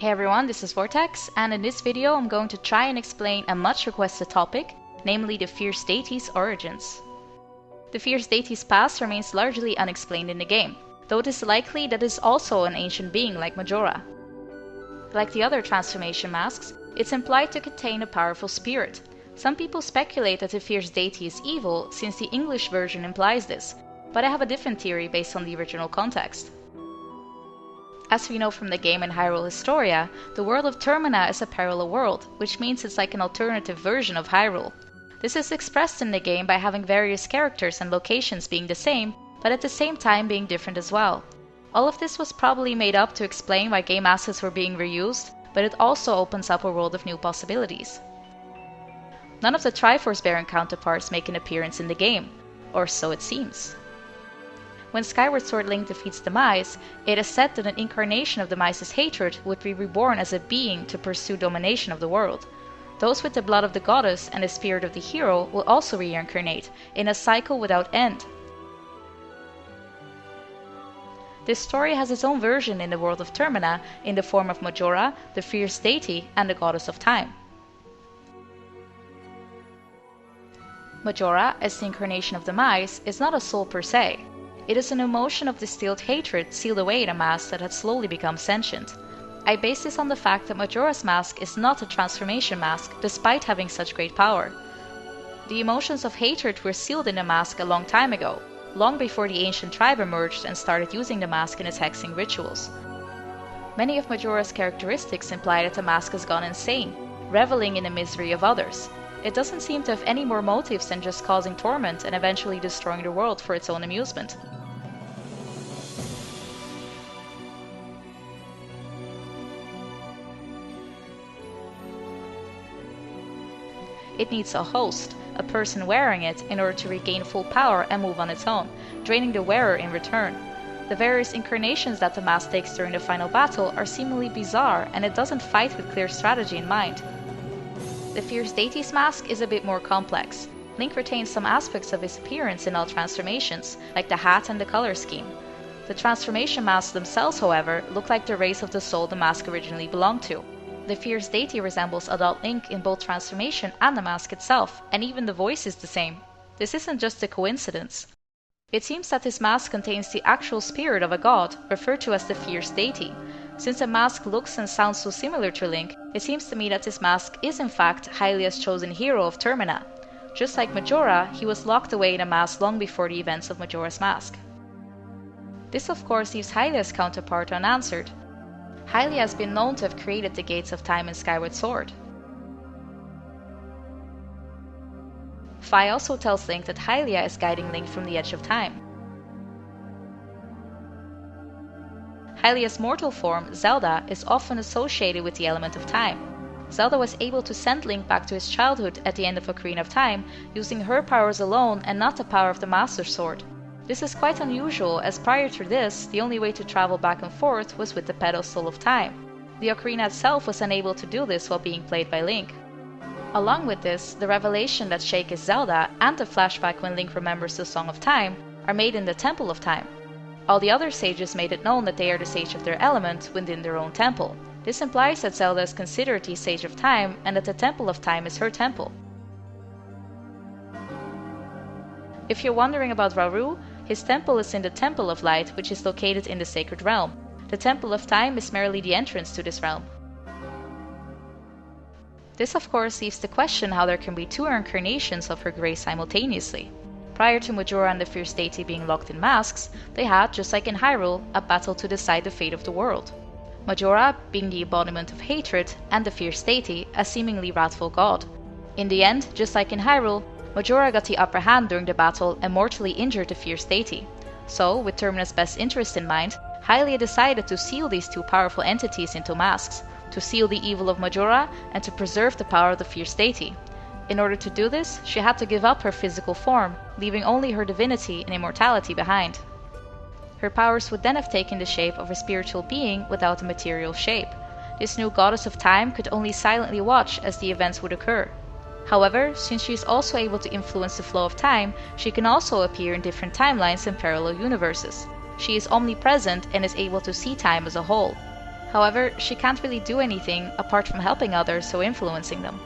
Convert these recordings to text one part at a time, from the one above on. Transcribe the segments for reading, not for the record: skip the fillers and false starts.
Hey everyone, this is Vortex, and in this video I'm going to try and explain a much requested topic, namely the Fierce Deity's origins. The Fierce Deity's past remains largely unexplained in the game, though it is likely that it is also an ancient being like Majora. Like the other transformation masks, it's implied to contain a powerful spirit. Some people speculate that the Fierce Deity is evil since the English version implies this, but I have a different theory based on the original context. As we know from the game in Hyrule Historia, the world of Termina is a parallel world, which means it's like an alternative version of Hyrule. This is expressed in the game by having various characters and locations being the same, but at the same time being different as well. All of this was probably made up to explain why game assets were being reused, but it also opens up a world of new possibilities. None of the Triforce-bearing counterparts make an appearance in the game, or so it seems. When Skyward Sword Link defeats Demise, it is said that an incarnation of Demise's hatred would be reborn as a being to pursue domination of the world. Those with the blood of the goddess and the spirit of the hero will also reincarnate, in a cycle without end. This story has its own version in the world of Termina in the form of Majora, the Fierce Deity, and the Goddess of Time. Majora, as the incarnation of Demise, is not a soul per se. It is an emotion of distilled hatred sealed away in a mask that had slowly become sentient. I base this on the fact that Majora's mask is not a transformation mask, despite having such great power. The emotions of hatred were sealed in the mask a long time ago, long before the ancient tribe emerged and started using the mask in its hexing rituals. Many of Majora's characteristics imply that the mask has gone insane, reveling in the misery of others. It doesn't seem to have any more motives than just causing torment and eventually destroying the world for its own amusement. It needs a host, a person wearing it, in order to regain full power and move on its own, draining the wearer in return. The various incarnations that the mask takes during the final battle are seemingly bizarre, and it doesn't fight with clear strategy in mind. The Fierce Deity's mask is a bit more complex. Link retains some aspects of his appearance in all transformations, like the hat and the color scheme. The transformation masks themselves, however, look like the race of the soul the mask originally belonged to. The Fierce Deity resembles adult Link in both transformation and the mask itself, and even the voice is the same. This isn't just a coincidence. It seems that this mask contains the actual spirit of a god, referred to as the Fierce Deity. Since the mask looks and sounds so similar to Link, it seems to me that this mask is in fact Hylia's chosen hero of Termina. Just like Majora, he was locked away in a mask long before the events of Majora's Mask. This of course leaves Hylia's counterpart unanswered. Hylia has been known to have created the Gates of Time in Skyward Sword. Fi also tells Link that Hylia is guiding Link from the edge of time. Hylia's mortal form, Zelda, is often associated with the element of time. Zelda was able to send Link back to his childhood at the end of Ocarina of Time, using her powers alone and not the power of the Master Sword. This is quite unusual, as prior to this, the only way to travel back and forth was with the pedestal of time. The ocarina itself was unable to do this while being played by Link. Along with this, the revelation that Sheik is Zelda and the flashback when Link remembers the Song of Time are made in the Temple of Time. All the other sages made it known that they are the sage of their element within their own temple. This implies that Zelda is considered the Sage of Time and that the Temple of Time is her temple. If you're wondering about Rauru, his temple is in the Temple of Light, which is located in the Sacred Realm. The Temple of Time is merely the entrance to this realm. This of course leaves the question how there can be two incarnations of her grace simultaneously. Prior to Majora and the Fierce Deity being locked in masks, they had, just like in Hyrule, a battle to decide the fate of the world. Majora being the embodiment of hatred, and the Fierce Deity a seemingly wrathful god. In the end, just like in Hyrule, Majora got the upper hand during the battle and mortally injured the Fierce Deity. So, with Termina's best interest in mind, Hylia decided to seal these two powerful entities into masks, to seal the evil of Majora and to preserve the power of the Fierce Deity. In order to do this, she had to give up her physical form, leaving only her divinity and immortality behind. Her powers would then have taken the shape of a spiritual being without a material shape. This new goddess of time could only silently watch as the events would occur. However, since she is also able to influence the flow of time, she can also appear in different timelines and parallel universes. She is omnipresent and is able to see time as a whole. However, she can't really do anything apart from helping others or influencing them.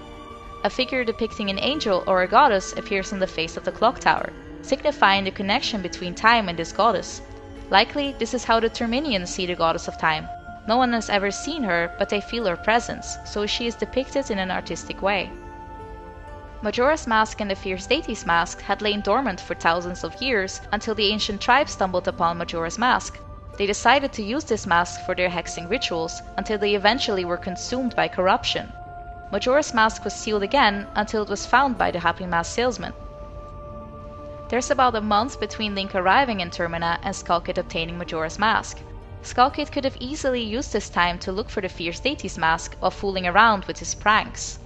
A figure depicting an angel or a goddess appears on the face of the clock tower, signifying the connection between time and this goddess. Likely, this is how the Terminians see the goddess of time. No one has ever seen her, but they feel her presence, so she is depicted in an artistic way. Majora's Mask and the Fierce Deity's mask had lain dormant for thousands of years until the ancient tribes stumbled upon Majora's Mask. They decided to use this mask for their hexing rituals until they eventually were consumed by corruption. Majora's Mask was sealed again until it was found by the Happy Mask salesman. There's about a month between Link arriving in Termina and Skull Kid obtaining Majora's Mask. Skull Kid could have easily used this time to look for the Fierce Deity's mask while fooling around with his pranks.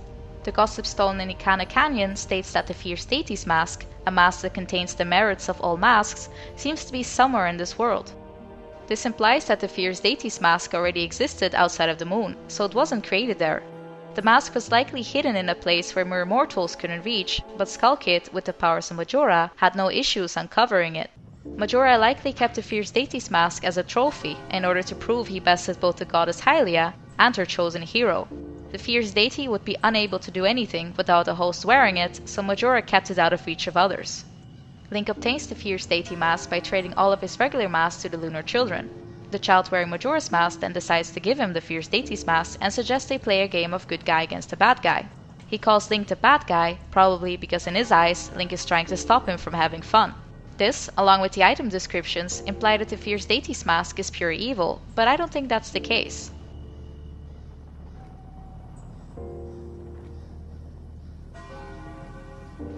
The Gossip Stone in Ikana Canyon states that the Fierce Deity's mask, a mask that contains the merits of all masks, seems to be somewhere in this world. This implies that the Fierce Deity's mask already existed outside of the moon, so it wasn't created there. The mask was likely hidden in a place where mere mortals couldn't reach, but Skull Kid, with the powers of Majora, had no issues uncovering it. Majora likely kept the Fierce Deity's mask as a trophy in order to prove he bested both the goddess Hylia and her chosen hero. The Fierce Deity would be unable to do anything without the host wearing it, so Majora kept it out of reach of others. Link obtains the Fierce Deity mask by trading all of his regular masks to the Lunar Children. The child wearing Majora's mask then decides to give him the Fierce Deity's mask and suggests they play a game of good guy against the bad guy. He calls Link the bad guy, probably because in his eyes, Link is trying to stop him from having fun. This, along with the item descriptions, imply that the Fierce Deity's mask is pure evil, but I don't think that's the case.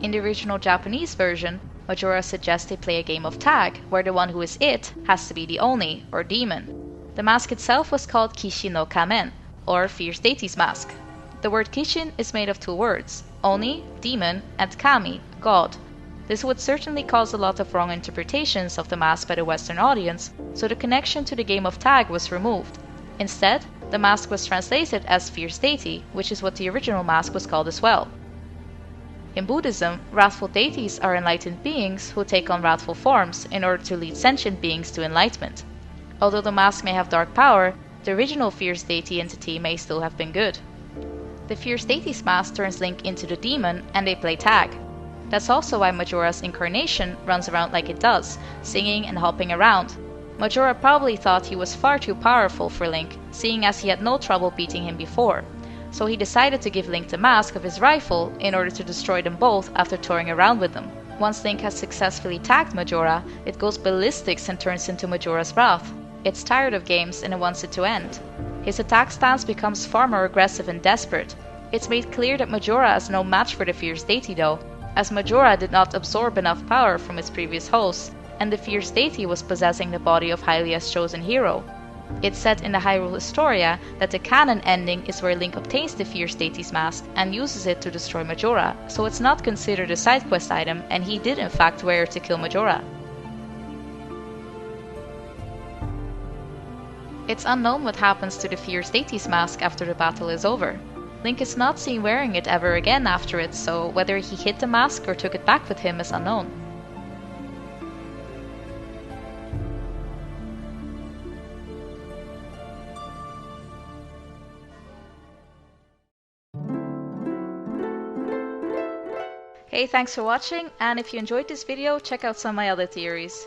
In the original Japanese version, Majora suggests they play a game of tag, where the one who is it has to be the Oni, or demon. The mask itself was called Kishi no Kamen, or Fierce Deity's mask. The word Kishin is made of two words, Oni, demon, and Kami, god. This would certainly cause a lot of wrong interpretations of the mask by the Western audience, so the connection to the game of tag was removed. Instead, the mask was translated as Fierce Deity, which is what the original mask was called as well. In Buddhism, wrathful deities are enlightened beings who take on wrathful forms in order to lead sentient beings to enlightenment. Although the mask may have dark power, the original Fierce Deity entity may still have been good. The Fierce Deity's mask turns Link into the demon and they play tag. That's also why Majora's incarnation runs around like it does, singing and hopping around. Majora probably thought he was far too powerful for Link, seeing as he had no trouble beating him before. So he decided to give Link the mask of his rifle in order to destroy them both after touring around with them. Once Link has successfully tagged Majora, it goes ballistics and turns into Majora's Wrath. It's tired of games and it wants it to end. His attack stance becomes far more aggressive and desperate. It's made clear that Majora is no match for the Fierce Deity though, as Majora did not absorb enough power from his previous hosts, and the Fierce Deity was possessing the body of Hylia's chosen hero. It's said in the Hyrule Historia that the canon ending is where Link obtains the Fierce Deity's mask and uses it to destroy Majora, so it's not considered a side quest item and he did in fact wear it to kill Majora. It's unknown what happens to the Fierce Deity's mask after the battle is over. Link is not seen wearing it ever again after it, so whether he hid the mask or took it back with him is unknown. Hey, thanks for watching, and if you enjoyed this video, check out some of my other theories.